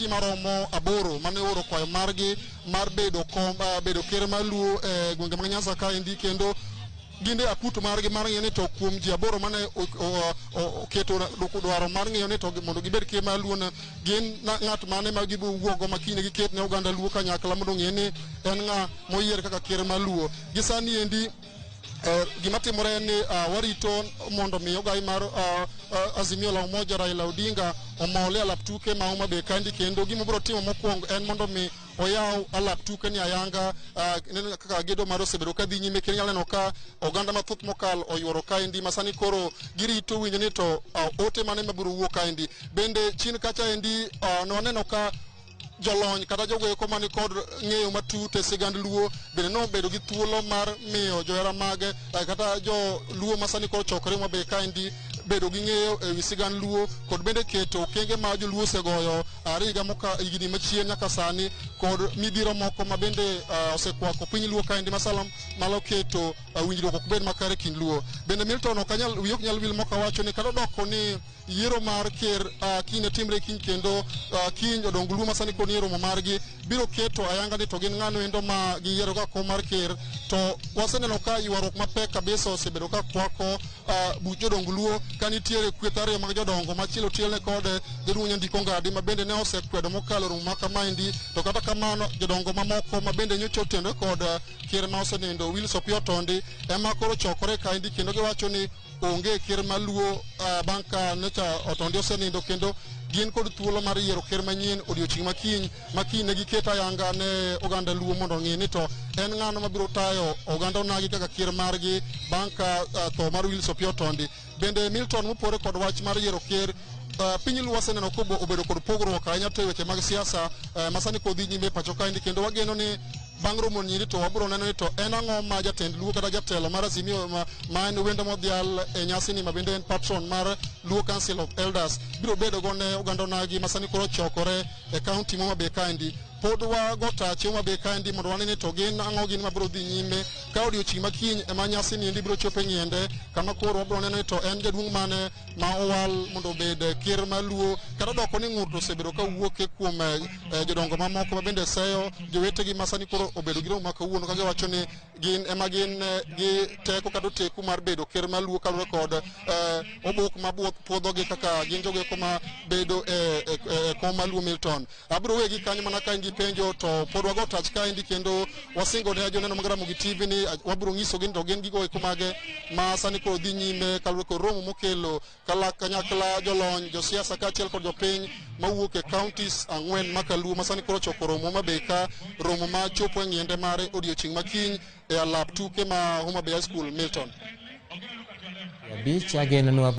maromo aboro mane oro kwayo margi mar bedo ker mar Luo gwenge mag Nyanza ka endi kendo ginde akuto margi mar ng'eyo ni to kuom ji aboro mane oketo dwaro mar ng'eyo ni to mondo gibed ker mar Luo gin ng'at mane ma gibo wuogo makine giket ne oganda Luo kanyakla mondo ng'e ni en ng'a moyier kaka ker mar Luo. Gisani endi gima timore ni warito mondo mi ogai mar Azimio la Umoja Raila Odinga omole alap tuke ma Homa Bay kandi kendo gima biro timo mokwongo en mondo mi oyaw alap tuke ni ayanga kaka gedo mar osebedo ka dhi nyime kendo neno ka oganda mathoth mokal oyuoro kaendi masani koro girito winjo ni to ote mane mabiro wuok kaendi. Bende chin kacha endi noneno ka jolony kata jogo eko mani kod ng'eyo matut e sigand Luo bende nobedo gi thuolo mar miyo johera mage kata jo Luo masani koro chokore Homa Bay kaendi bedo gi ng'eyo e wi sigand Luo kod bende keto okenge ma jo Luo osegoyo higa higni machien nyaka sani kod midhiro moko ma bende osekwako piny Luo kaendi masalam malo keto winjruok ok bed makare kind Luo. Bende Milton ok nyal wil moko wacho ni kata doko ni yiero mar ker kine timre kiny kendo kiny jodong Luo masani kod yiero margi biro keto ayanga ni to gin ng'ano endo ma giyiero ka kom mar ker to waseneno ka ywaruok mapek kabisa osebedo ka kwako buch jodong Luo ka nitiere kweth ariyo mag jodongo machielo tielne kod jaduong' Nyandiko Ngadi ma bende ne osekwedo mokalo romo maka maendi to kata kamano jodongo mamoko ma bende nyocha otende kod ker ma osenindo Wilson Opiyo Otondi ema koro chokore kaendi kendo giwacho ni onge ker mar Luo bang' ka nyocha Otondi osenindo kendo gin kod thuolo mar yiero ker manyien odiochieng' makiny ne giketo ayanga ne oganda Luo mondo ng'e ni to en ng'ano mabiro tayo oganda onagi kaka ker margi bang' ka tho mar Wilson Opiyo Otondi. Bende Milton mopore kod wach mar yiero ker piny Luo waseneno ko obedo kod pogruok ahinya to e weche mag siasa masani kodhi nyime pacho kaendi kendo wageno ni bang' romo nyiri to wabiro neno ni to en ang'o ma jatend Luo kata jatelo mar Azimio ma en Wendo Modhial e nyasi ni ma bende en patron mar Luo Council of Elders biro bedo go ne oganda onagi masani koro chokore e kaunti ma Homa Bay kaendi. Pod wago tache Homa Bay kaendi mondo wanene to gin ang'o gin ma biro dhi nyime ka odiochieng' makiny ema nyasi ni endi biro chope ng'iende kama koro wabiro neno ni to en jaduong' mane ma owal mondo obed ker mar Luo kata doko ni ng'ur to osebedo ka wuok kuom jodongo mamoko ma bende seyo jowetegi masani koro obedo gi romo ma kawuono ka giwacho ni gin ema gin gi teko kata teku mar bedo ker mar Luo kaluwore kod obok ma puodhogi kaka gin jogo eko ma bedo e kom mar Luo. Milton abiro wegi kanyo mana kaendi penjo to pod wago tach kaendi kendo wasingo ne joneno mag Ramogi TV ni wabiro nyiso gin to gin gigo eko mage ma sani koro dhi nyime kaluwore kod romo mokelo kanyakla jolony josiasa kaachiel kod jopiny mawuok e counties 4 ma Luo masani koro choko romo Homa Bay ka romo ma chopo e ng'iende mare odiochieng' makiny e alap tuke ma Homa Bay High School. Milton